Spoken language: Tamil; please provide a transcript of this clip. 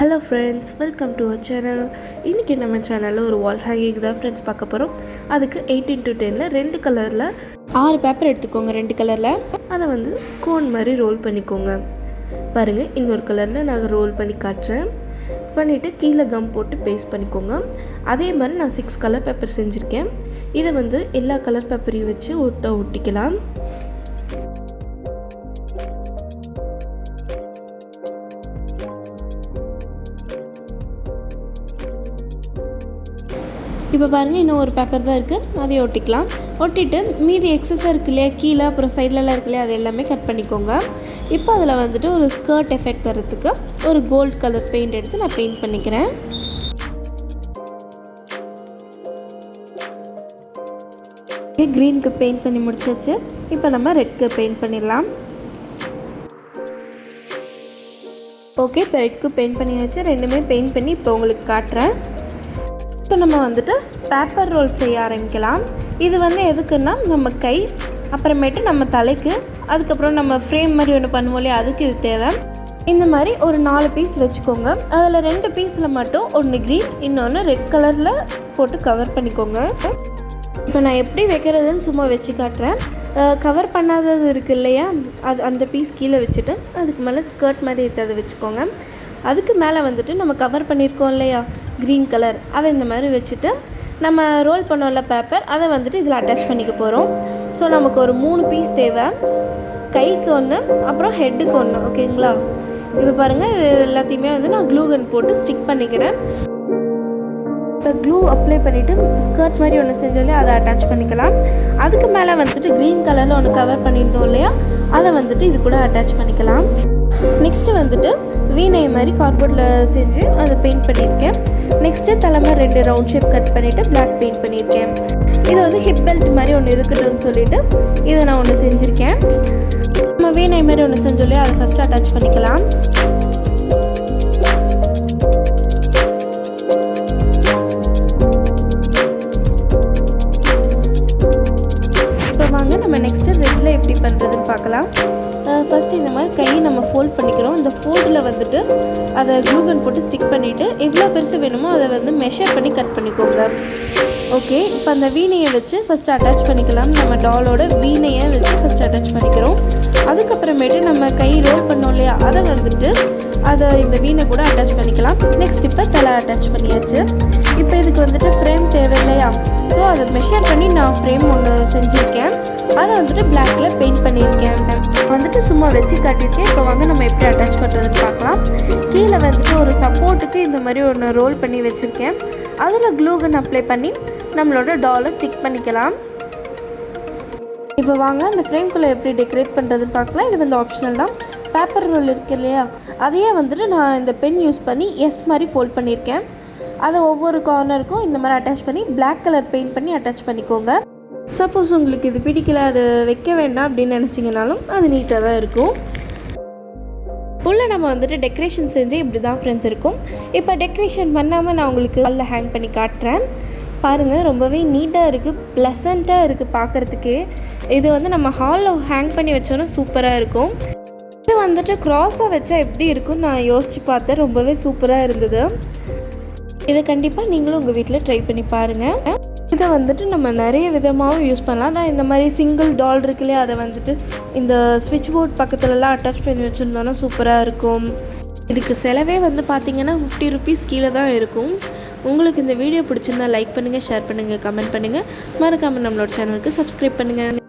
Hello friends, welcome to our channel. இன்னைக்கு நம்ம சேனல்ல ஒரு வால் ஹேங்கிங் தான் फ्रेंड्स பார்க்க போறோம். அதுக்கு 18x10ல ரெண்டு கலர்ல 6 பேப்பர் எடுத்துக்கோங்க. ரெண்டு கலர்ல அதை வந்து கோன் மாதிரி ரோல் பண்ணிக்கோங்க. பாருங்க, இன்னொரு கலர்ல நான் ரோல் பண்ணி காட்றேன். பண்ணிட்டு கீழ கம் போட்டு பேஸ்ட் பண்ணிக்கோங்க. அதே மாதிரி நான் 6 கலர் பேப்பர் செஞ்சிருக்கேன். இதை வந்து எல்லா கலர் பேப்பரையும் வச்சு ஒட்டிக்கலாம். இப்போ பாருங்கள், இன்னும் ஒரு பேப்பர் தான் இருக்குது, அதையும் ஒட்டிக்கலாம். ஒட்டிட்டு மீதி எக்ஸஸாக இருக்கு இல்லையா, கீழே அப்புறம் சைட்லலாம் இருக்கு இல்லையா, அது எல்லாமே கட் பண்ணிக்கோங்க. இப்போ அதில் வந்துட்டு ஒரு ஸ்கர்ட் எஃபெக்ட் தரத்துக்கு ஒரு கோல்ட் கலர் பெயிண்ட் எடுத்து நான் பெயிண்ட் பண்ணிக்கிறேன். க்ரீனுக்கு பெயிண்ட் பண்ணி முடிச்சாச்சு. இப்போ நம்ம ரெட்க்கு பெயிண்ட் பண்ணிடலாம். ஓகே, இப்போ ரெட்க்கு பெயிண்ட் பண்ணியாச்சு. ரெண்டுமே பெயிண்ட் பண்ணி இப்போ உங்களுக்கு காட்டுறேன். இப்போ நம்ம வந்துட்டு பேப்பர் ரோல் செய்ய ஆரம்பிக்கலாம். இது வந்து எதுக்குன்னா நம்ம கை, அப்புறமேட்டு நம்ம தலைக்கு, அதுக்கப்புறம் நம்ம ஃப்ரேம் மாதிரி ஒன்று பண்ணுவோம் இல்லையா, அதுக்கு இது தேவை. இந்த மாதிரி ஒரு 4 பீஸ் வச்சுக்கோங்க. அதில் 2 பீஸில் மட்டும் ஒன்று க்ரீன், இன்னொன்று ரெட் கலரில் போட்டு கவர் பண்ணிக்கோங்க. இப்போ நான் எப்படி வைக்கிறதுன்னு சும்மா வச்சு காட்டுறேன். கவர் பண்ணாதது இருக்குது இல்லையா, அந்த பீஸ் கீழே வச்சுட்டு அதுக்கு மேலே ஸ்கர்ட் மாதிரி இருக்கிறத வச்சுக்கோங்க. அதுக்கு மேலே வந்துட்டு நம்ம கவர் பண்ணியிருக்கோம் இல்லையா க்ரீன் கலர், அதை இந்த மாதிரி வச்சுட்டு நம்ம ரோல் பண்ணோம்ல பேப்பர், அதை வந்துட்டு இதில் அட்டாச் பண்ணிக்க போகிறோம். ஸோ நமக்கு ஒரு 3 பீஸ் தேவை. கைக்கு ஒன்று, அப்புறம் ஹெட்டுக்கு ஒன்று. ஓகேங்களா? இப்போ பாருங்கள், இது எல்லாத்தையுமே வந்து நான் க்ளூ கன் போட்டு ஸ்டிக் பண்ணிக்கிறேன். இப்போ க்ளூ அப்ளை பண்ணிவிட்டு ஸ்கர்ட் மாதிரி ஒன்று செஞ்சோம் அதை அட்டாச் பண்ணிக்கலாம். அதுக்கு மேலே வந்துட்டு க்ரீன் கலரில் ஒன்று கவர் பண்ணியிருந்தோம் இல்லையா, அதை வந்துட்டு இது கூட அட்டாச் பண்ணிக்கலாம். நெக்ஸ்ட்டு வந்துட்டு வீணை மாதிரி கார்ட்போர்டில் செஞ்சு அதை பெயிண்ட் பண்ணியிருக்கேன். நெக்ஸ்ட்டு தலைமை 2 ரவுண்ட் ஷேப் கட் பண்ணிவிட்டு பிளாக் பெயிண்ட் பண்ணியிருக்கேன். இது வந்து ஹிப் பெல்ட் மாதிரி ஒன்று இருக்கட்டும்னு சொல்லிவிட்டு இதை நான் ஒன்று செஞ்சுருக்கேன். நம்ம வீணை மாதிரி ஒன்று செஞ்சோல்லையா, அதை ஃபஸ்ட்டு அட்டாச் பண்ணிக்கலாம். இப்போ வாங்க நம்ம நெக்ஸ்ட்டு ரெட்டில் எப்படி பண்ணுறதுன்னு பார்க்கலாம். ஃபஸ்ட்டு இந்த மாதிரி கையை நம்ம ஃபோல்ட் பண்ணிக்கிறோம். இந்த ஃபோல்டில் வந்துட்டு அதை க்ளூ கன் போட்டு ஸ்டிக் பண்ணிவிட்டு எவ்வளோ பெருசு வேணுமோ அதை வந்து மெஷர் பண்ணி கட் பண்ணிக்கோங்க. ஓகே, இப்போ அந்த வீணையை வச்சு ஃபஸ்ட்டு அட்டாச் பண்ணிக்கலாம். நம்ம டாலோட வீணையை வச்சு ஃபஸ்ட்டு அட்டாச் பண்ணிக்கிறோம். அதுக்கப்புறமேட்டு நம்ம கை ரோல் பண்ணோம் இல்லையா, அதை வந்துட்டு இந்த வீணை கூட அட்டாச் பண்ணிக்கலாம். நெக்ஸ்ட் இப்போ தலை அட்டாச் பண்ணியாச்சு. இப்போ இதுக்கு வந்துட்டு ஃப்ரேம் தேவை இல்லையா, ஸோ அதை மெஷர் பண்ணி நான் ஃப்ரேம் ஒன்று செஞ்சுருக்கேன். அதை வந்துட்டு பிளாக்கில் பெயிண்ட் பண்ணியிருக்கேன். வந்துட்டு சும்மா வச்சு காட்டியிருக்கேன். இப்போ வந்து நம்ம எப்படி அட்டாச் பண்ணுறதுன்னு பார்க்கலாம். கீழே வந்துட்டு ஒரு சப்போர்ட்டுக்கு இந்த மாதிரி ஒன்று ரோல் பண்ணி வச்சுருக்கேன். அதில் க்ளூ கன் அப்ளை பண்ணி நம்மளோட டாலை ஸ்டிக் பண்ணிக்கலாம். இப்போ வாங்க அந்த ஃப்ரேம்குள்ளே எப்படி டெக்கரேட் பண்ணுறதுன்னு பார்க்கலாம். இது வந்து ஆப்ஷனல் தான். பேப்பர் ரோல் இருக்குது இல்லையா, அதையே வந்துட்டு நான் இந்த பென் யூஸ் பண்ணி எஸ் மாதிரி ஃபோல்ட் பண்ணியிருக்கேன். அதை ஒவ்வொரு கார்னருக்கும் இந்த மாதிரி அட்டாச் பண்ணி பிளாக் கலர் பெயிண்ட் பண்ணி அட்டாச் பண்ணிக்கோங்க. சப்போஸ் உங்களுக்கு இது பிடிக்கல, அது வைக்க வேண்டாம் அப்படின்னு நினச்சிங்கனாலும் அது நீட்டாக தான் இருக்கும். உள்ளே நம்ம வந்துட்டு டெக்கரேஷன் செஞ்சு இப்படி தான் ஃப்ரெண்ட்ஸ் இருக்கும். இப்போ டெக்கரேஷன் பண்ணாமல் நான் உங்களுக்கு ஹாலில் ஹேங் பண்ணி காட்டுறேன். பாருங்கள், ரொம்பவே நீட்டாக இருக்குது, ப்ளசண்ட்டாக இருக்குது பார்க்குறதுக்கே. இது வந்து நம்ம ஹாலில் ஹேங் பண்ணி வச்சோன்னா சூப்பராக இருக்கும். இது வந்துட்டு க்ராஸாக வச்சா எப்படி இருக்கும்னு நான் யோசித்து பார்த்தேன். ரொம்பவே சூப்பராக இருந்தது. இதை கண்டிப்பாக நீங்களும் உங்கள் வீட்டில் ட்ரை பண்ணி பாருங்கள். இதை வந்துட்டு நம்ம நிறைய விதமாகவும் யூஸ் பண்ணலாம். தான் இந்த மாதிரி சிங்கிள் டால் இருக்குல்லையே, அதை வந்துட்டு இந்த ஸ்விட்ச் போர்ட் பக்கத்துலலாம் அட்டாச் பண்ணி வச்சுருந்தோன்னா சூப்பராக இருக்கும். இதுக்கு செலவே வந்து பார்த்திங்கன்னா 50 ருபீஸ் கீழே தான் இருக்கும். உங்களுக்கு இந்த வீடியோ பிடிச்சிருந்தா லைக் பண்ணுங்கள், ஷேர் பண்ணுங்கள், கமெண்ட் பண்ணுங்கள். மறக்காமல் நம்மளோட சேனலுக்கு சப்ஸ்கிரைப் பண்ணுங்கள்.